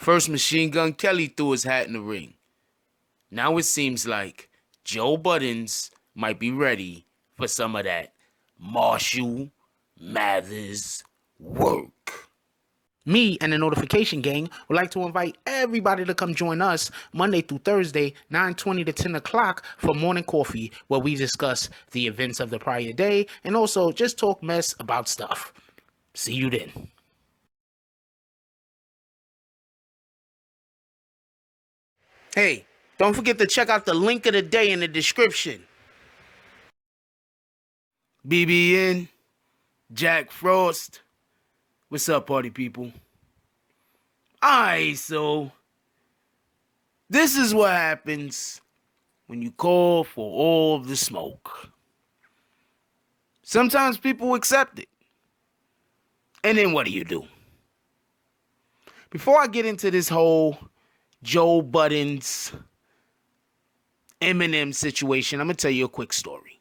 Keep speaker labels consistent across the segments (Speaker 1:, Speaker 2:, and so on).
Speaker 1: First, Machine Gun Kelly threw his hat in the ring. Now it seems like Joe Buddens might be ready for some of that Marshall Mathers work. Me and the Notification Gang would like to invite everybody to come join us Monday through Thursday, 9:20 to 10 o'clock for Morning Coffee, where we discuss the events of the prior day and also just talk mess about stuff. See you then. Hey, don't forget to check out the link of the day in the description. BBN, Jack Frost. What's up, party people? Alright, so this is what happens when you call for all the smoke. Sometimes people accept it. And then what do? Before I get into this whole Joe Buddens Eminem situation, I'm going to tell you a quick story.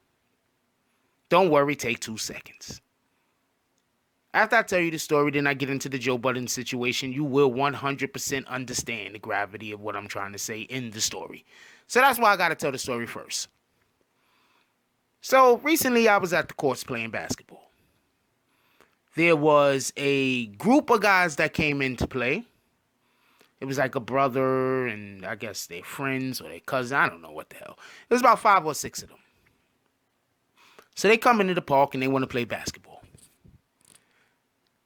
Speaker 1: Don't worry, take 2 seconds. After I tell you the story, then I get into the Joe Budden situation, you will 100% understand the gravity of what I'm trying to say in the story. So that's why I got to tell the story first. So recently I was at the courts playing basketball. There was a group of guys that came in to play. It was like a brother and I guess their friends or their cousin. I don't know what the hell. It was about 5 or 6 of them. So they come into the park and they want to play basketball.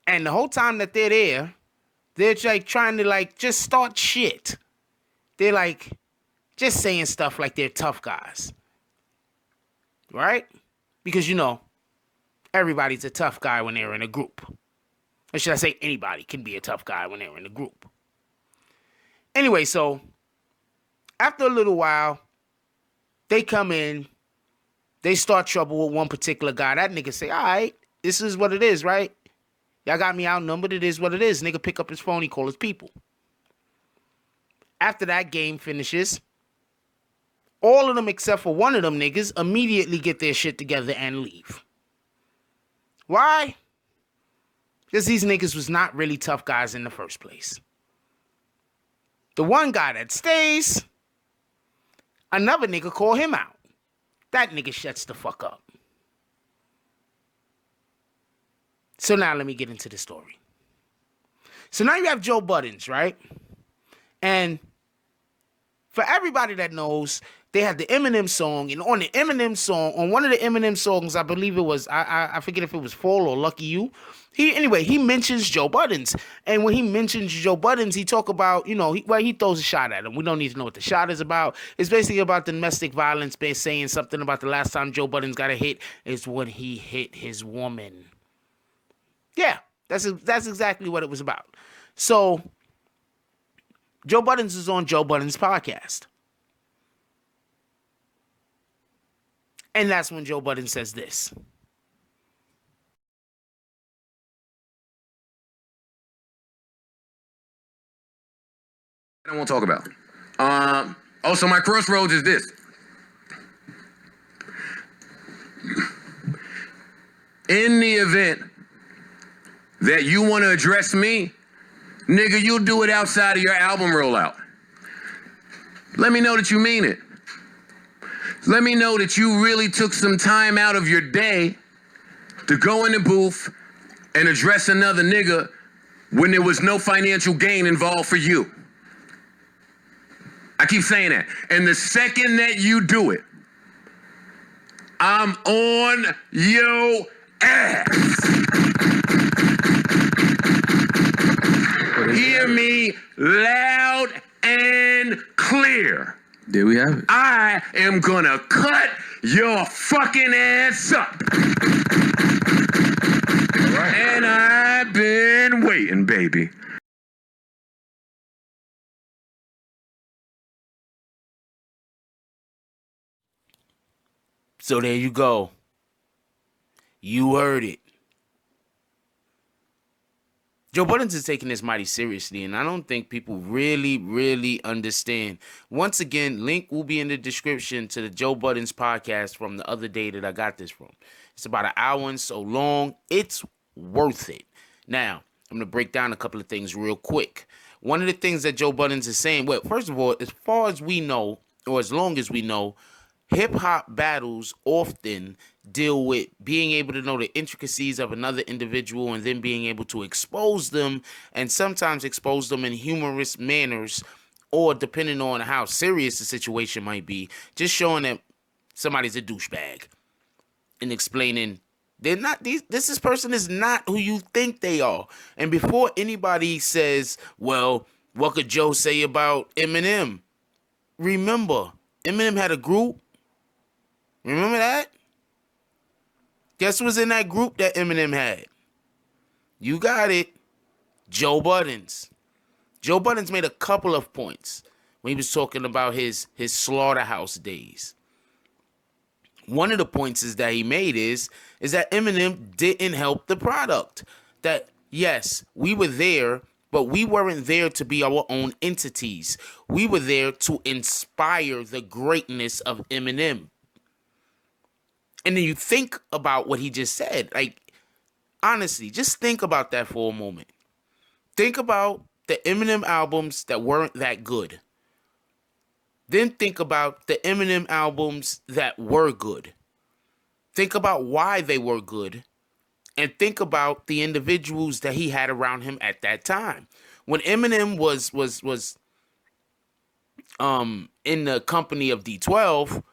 Speaker 1: And the whole time that they're there, they're like trying to like just start shit. They're like just saying stuff like they're tough guys. Right? Because, you know, everybody's a tough guy when they're in a group. Or should I say anybody can be a tough guy when they're in a group. Anyway, so after a little while, they come in. They start trouble with one particular guy. That nigga say, all right, this is what it is, right? Y'all got me outnumbered. It is what it is. Nigga pick up his phone. He call his people. After that game finishes, all of them except for one of them niggas immediately get their shit together and leave. Why? Because these niggas was not really tough guys in the first place. The one guy that stays, another nigga call him out. That nigga shuts the fuck up. So now let me get into the story. So now you have Joe Buddens, right? And for everybody that knows, they had the Eminem song. And on the Eminem song, on one of the Eminem songs, I believe it was, I forget if it was Fall or Lucky You. He mentions Joe Buddens. And when he mentions Joe Buddens, he talk about, you know, he throws a shot at him. We don't need to know what the shot is about. It's basically about domestic violence, based saying something about the last time Joe Buddens got a hit is when he hit his woman. Yeah, that's exactly what it was about. So, Joe Buddens is on Joe Budden's podcast. And that's when Joe Budden says this.
Speaker 2: I won't talk about. So my crossroads is this. In the event that you want to address me, nigga, you'll do it outside of your album rollout. Let me know that you mean it. Let me know that you really took some time out of your day to go in the booth and address another nigga when there was no financial gain involved for you. I keep saying that. And the second that you do it, I'm on your ass. Hear me loud and clear.
Speaker 3: There we have it.
Speaker 2: I am gonna cut your fucking ass up.
Speaker 3: All right.
Speaker 2: And I've been waiting, baby.
Speaker 1: So there you go. You heard it. Joe Buddens is taking this mighty seriously, and I don't think people really understand. Once again, link will be in the description to the Joe Buddens podcast from the other day that I got this from. It's about an hour and so long. It's worth it. Now, I'm going to break down a couple of things real quick. one of the things that Joe Buddens is saying, well, first of all, as far as we know, or as long as we know, hip-hop battles often deal with being able to know the intricacies of another individual and then being able to expose them, and sometimes expose them in humorous manners, or depending on how serious the situation might be, just showing that somebody's a douchebag and explaining they're not this person is not who you think they are. And before anybody says, well, what could Joe say about Eminem? Remember, Eminem had a group. Remember that? Guess who was in that group that Eminem had? You got it. Joe Buddens. Joe Buddens made a couple of points when he was talking about his slaughterhouse days. One of the points that he made is that Eminem didn't help the product. That, yes, we were there, but we weren't there to be our own entities. We were there to inspire the greatness of Eminem. And then you think about what he just said. Like, honestly, just think about that for a moment. Think about the Eminem albums that weren't that good. Then think about the Eminem albums that were good. Think about why they were good. And think about the individuals that he had around him at that time. When Eminem was in the company of D12,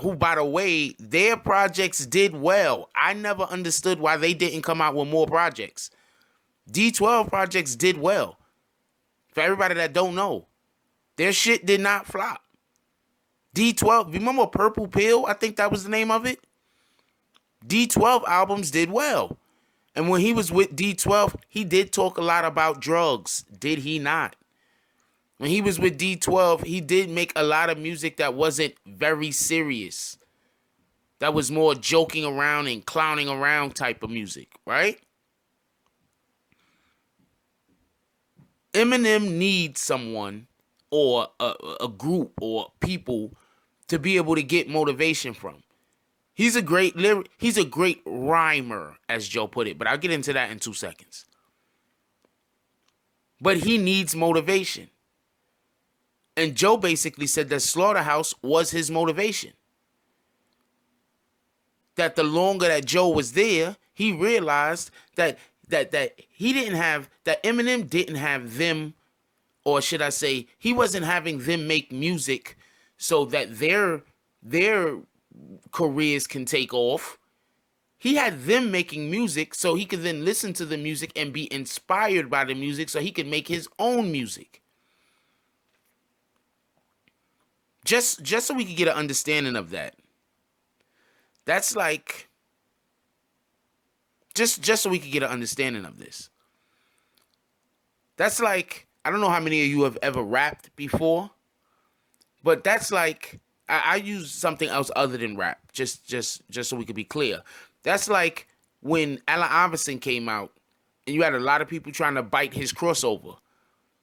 Speaker 1: who, by the way, their projects did well. I never understood why they didn't come out with more projects. D12 projects did well. For everybody that don't know, their shit did not flop. D12, remember Purple Pill? I think that was the name of it. D12 albums did well. And when he was with D12, he did talk a lot about drugs. Did he not? When he was with D12, he did make a lot of music that wasn't very serious. That was more joking around and clowning around type of music, right? Eminem needs someone or a group or people to be able to get motivation from. He's a great rhymer, as Joe put it, but I'll get into that in 2 seconds. But he needs motivation. And Joe basically said that Slaughterhouse was his motivation. That the longer that Joe was there, he realized that Eminem didn't have them, or should I say, he wasn't having them make music so that their careers can take off. He had them making music so he could then listen to the music and be inspired by the music so he could make his own music. Just so we could get an understanding of that. That's like, just so we could get an understanding of this. That's like, I don't know how many of you have ever rapped before, but that's like, I use something else other than rap, just so we could be clear. That's like when Allen Iverson came out, and you had a lot of people trying to bite his crossover.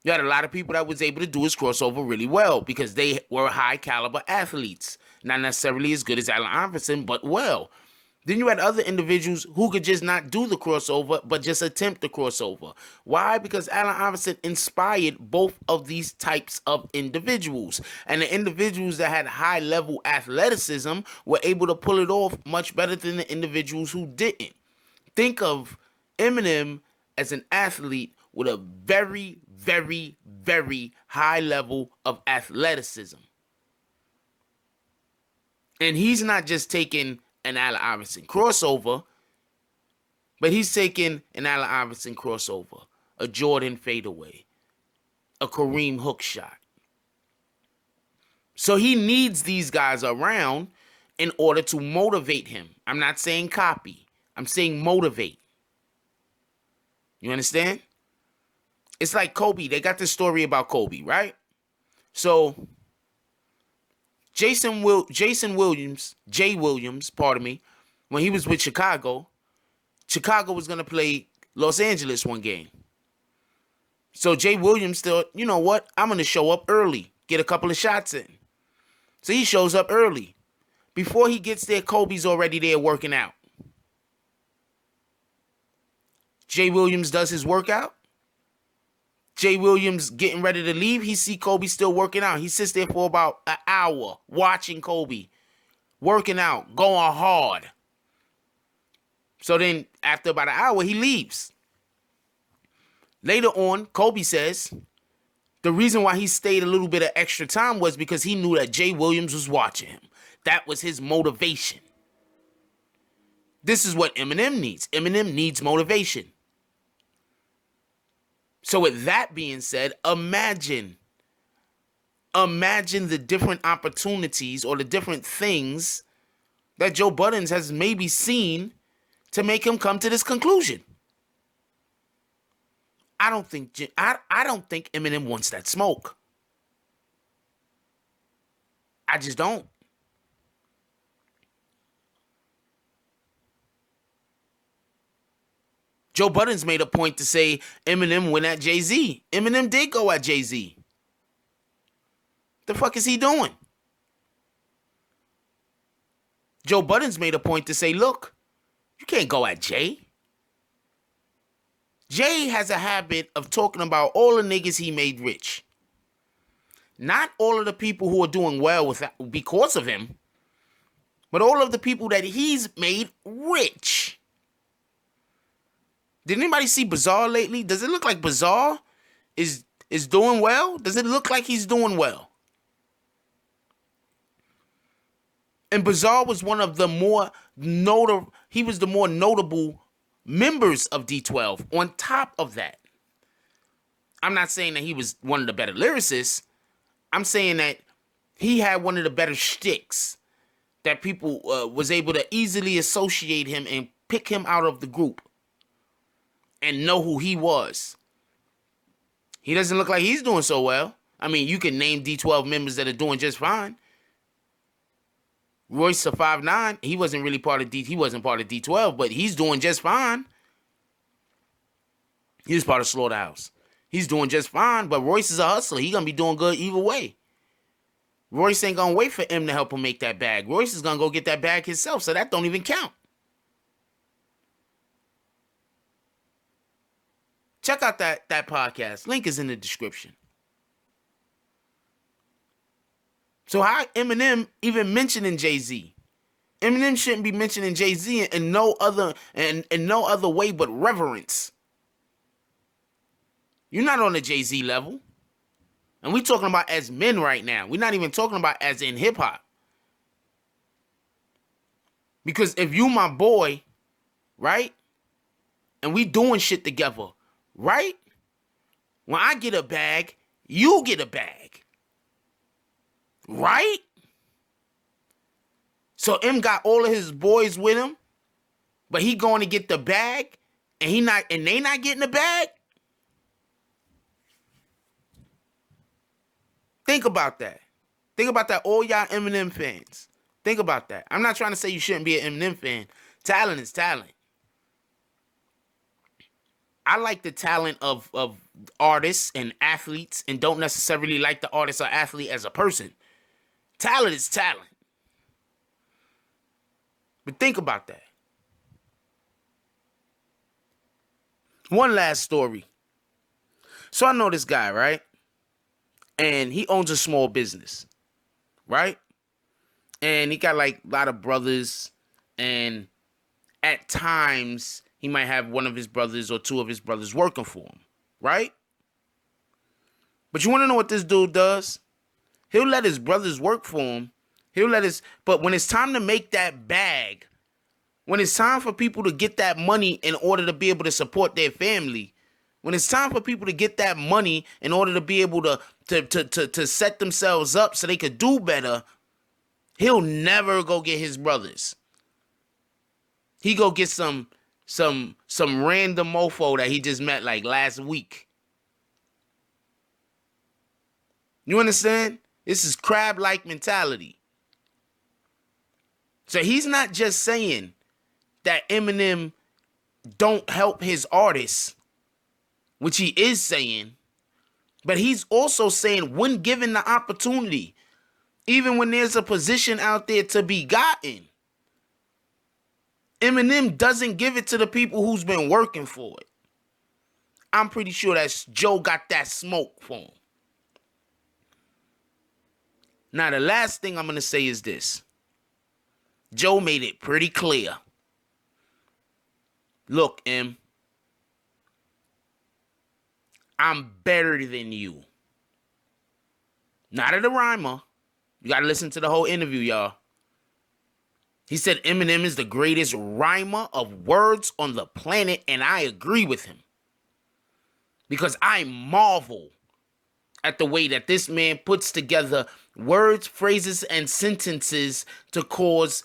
Speaker 1: You had a lot of people that was able to do his crossover really well because they were high caliber athletes. Not necessarily as good as Allen Iverson, but well. Then you had other individuals who could just not do the crossover, but just attempt the crossover. Why? Because Allen Iverson inspired both of these types of individuals. And the individuals that had high level athleticism were able to pull it off much better than the individuals who didn't. Think of Eminem as an athlete with a very, very, very high level of athleticism. And he's not just taking an Allen Iverson crossover, but he's taking an Allen Iverson crossover, a Jordan fadeaway, a Kareem hook shot. So he needs these guys around in order to motivate him. I'm not saying copy. I'm saying motivate. You understand? It's like Kobe. They got this story about Kobe, right? So Jay Williams, when he was with Chicago was going to play Los Angeles one game. So Jay Williams thought, you know what? I'm going to show up early, get a couple of shots in. So he shows up early. Before he gets there, Kobe's already there working out. Jay Williams does his workout. Jay Williams getting ready to leave, he see Kobe still working out. He sits there for about an hour watching Kobe working out, going hard. So then after about an hour, he leaves. Later on, Kobe says the reason why he stayed a little bit of extra time was because he knew that Jay Williams was watching him. That was his motivation. This is what Eminem needs. Eminem needs motivation. So with that being said, imagine the different opportunities or the different things that Joe Buddens has maybe seen to make him come to this conclusion. I don't think Eminem wants that smoke. I just don't. Joe Buddens made a point to say Eminem went at Jay-Z. Eminem did go at Jay-Z. The fuck is he doing? Joe Buddens made a point to say, look, you can't go at Jay. Jay has a habit of talking about all the niggas he made rich. Not all of the people who are doing well because of him, but all of the people that he's made rich. Did anybody see Bizarre lately? Does it look like Bizarre is doing well? Does it look like he's doing well? And Bizarre was one of the more notable members of D12. On top of that, I'm not saying that he was one of the better lyricists. I'm saying that he had one of the better shticks that people was able to easily associate him and pick him out of the group and know who he was. He doesn't look like he's doing so well. I mean, you can name D12 members that are doing just fine. Royce the 5'9", he wasn't part of D12, but he's doing just fine. He was part of Slaughterhouse. He's doing just fine, but Royce is a hustler. He's going to be doing good either way. Royce ain't going to wait for him to help him make that bag. Royce is going to go get that bag himself, so that don't even count. Check out that podcast. Link is in the description. So how Eminem even mentioning Jay-Z? Eminem shouldn't be mentioning Jay-Z in no other way but reverence. You're not on the Jay-Z level. And we're talking about as men right now. We're not even talking about as in hip-hop. Because if you my boy, right? And we doing shit together, right? When I get a bag, you get a bag. Right? So M got all of his boys with him, but he going to get the bag, and they not getting the bag? Think about that. Think about that, all y'all Eminem fans. Think about that. I'm not trying to say you shouldn't be an Eminem fan. Talent is talent. I like the talent of artists and athletes and don't necessarily like the artist or athlete as a person. Talent is talent. But think about that. One last story. So I know this guy, right? And he owns a small business, right? And he got like a lot of brothers, and at times he might have one of his brothers or two of his brothers working for him, right? But you want to know what this dude does? He'll let his brothers work for him. But when it's time to make that bag, when it's time for people to get that money in order to be able to support their family, when it's time for people to get that money in order to be able to set themselves up so they could do better, he'll never go get his brothers. He go get some random mofo that he just met like last week. You understand? This is crab-like mentality. So he's not just saying that Eminem don't help his artists, which he is saying, but he's also saying when given the opportunity, even when there's a position out there to be gotten, Eminem doesn't give it to the people who's been working for it. I'm pretty sure that Joe got that smoke for him. Now, the last thing I'm going to say is this. Joe made it pretty clear. Look, Em, I'm better than you. Not as a rhymer. You got to listen to the whole interview, y'all. He said Eminem is the greatest rhymer of words on the planet, and I agree with him. Because I marvel at the way that this man puts together words, phrases, and sentences to cause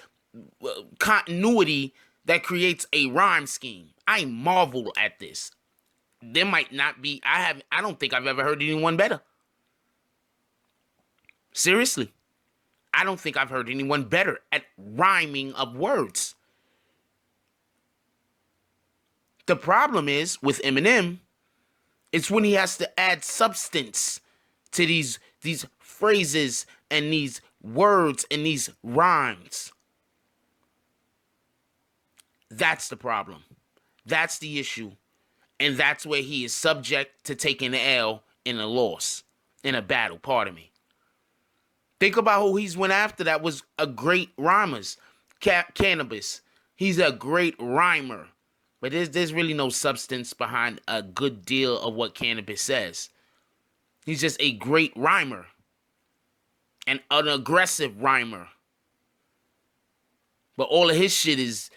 Speaker 1: continuity that creates a rhyme scheme. I marvel at this. There might not be, I don't think I've ever heard anyone better. Seriously. I don't think I've heard anyone better at rhyming of words. The problem is with Eminem, it's when he has to add substance to these phrases and these words and these rhymes. That's the problem. That's the issue. And that's where he is subject to taking the L in a loss, in a battle, pardon me. Think about who he's went after that was a great rhymers. Cannabis. He's a great rhymer. But there's really no substance behind a good deal of what Cannabis says. He's just a great rhymer. And an aggressive rhymer. But all of his shit is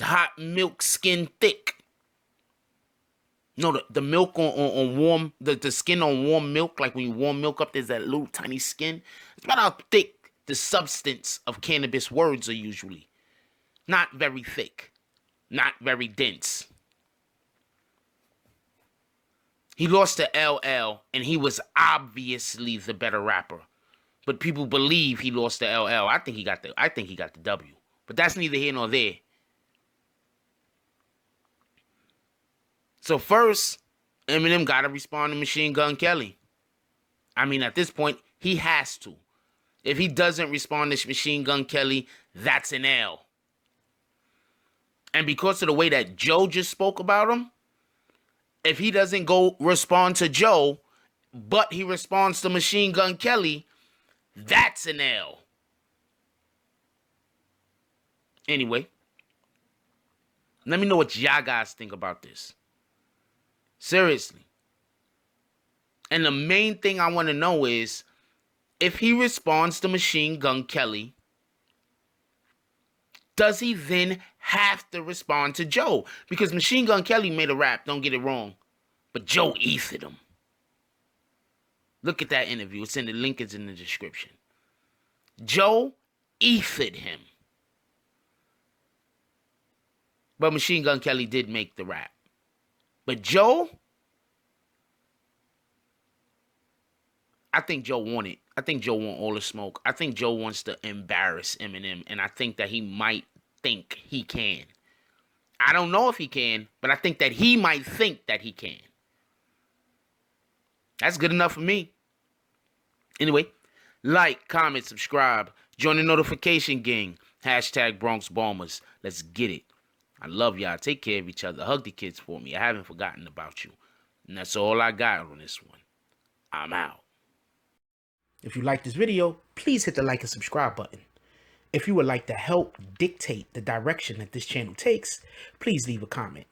Speaker 1: hot milk skin thick. No, the milk on warm, the skin on warm milk, like when you warm milk up, there's that little tiny skin. It's about how thick the substance of Cannabis words are usually. Not very thick. Not very dense. He lost to LL, and he was obviously the better rapper. But people believe he lost to LL. I think he got the W. But that's neither here nor there. So first, Eminem got to respond to Machine Gun Kelly. I mean, at this point, he has to. If he doesn't respond to Machine Gun Kelly, that's an L. And because of the way that Joe just spoke about him, if he doesn't go respond to Joe, but he responds to Machine Gun Kelly, that's an L. Anyway, let me know what y'all guys think about this. Seriously. And the main thing I want to know is, if he responds to Machine Gun Kelly, does he then have to respond to Joe? Because Machine Gun Kelly made a rap, don't get it wrong. But Joe ethered him. Look at that interview. It's in the link is in the description. Joe ethered him. But Machine Gun Kelly did make the rap. But Joe, I think Joe won it. I think Joe want all the smoke. I think Joe wants to embarrass Eminem, and I think that he might think he can. I don't know if he can, but I think that he might think that he can. That's good enough for me. Anyway, like, comment, subscribe, join the notification gang. Hashtag Bronx Bombers. Let's get it. I love y'all. Take care of each other. Hug the kids for me. I haven't forgotten about you. And that's all I got on this one. I'm out. If you like this video, please hit the like and subscribe button. If you would like to help dictate the direction that this channel takes, please leave a comment.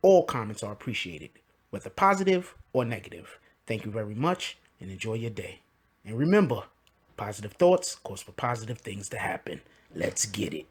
Speaker 1: All comments are appreciated, whether positive or negative. Thank you very much and enjoy your day. And remember, positive thoughts cause for positive things to happen. Let's get it.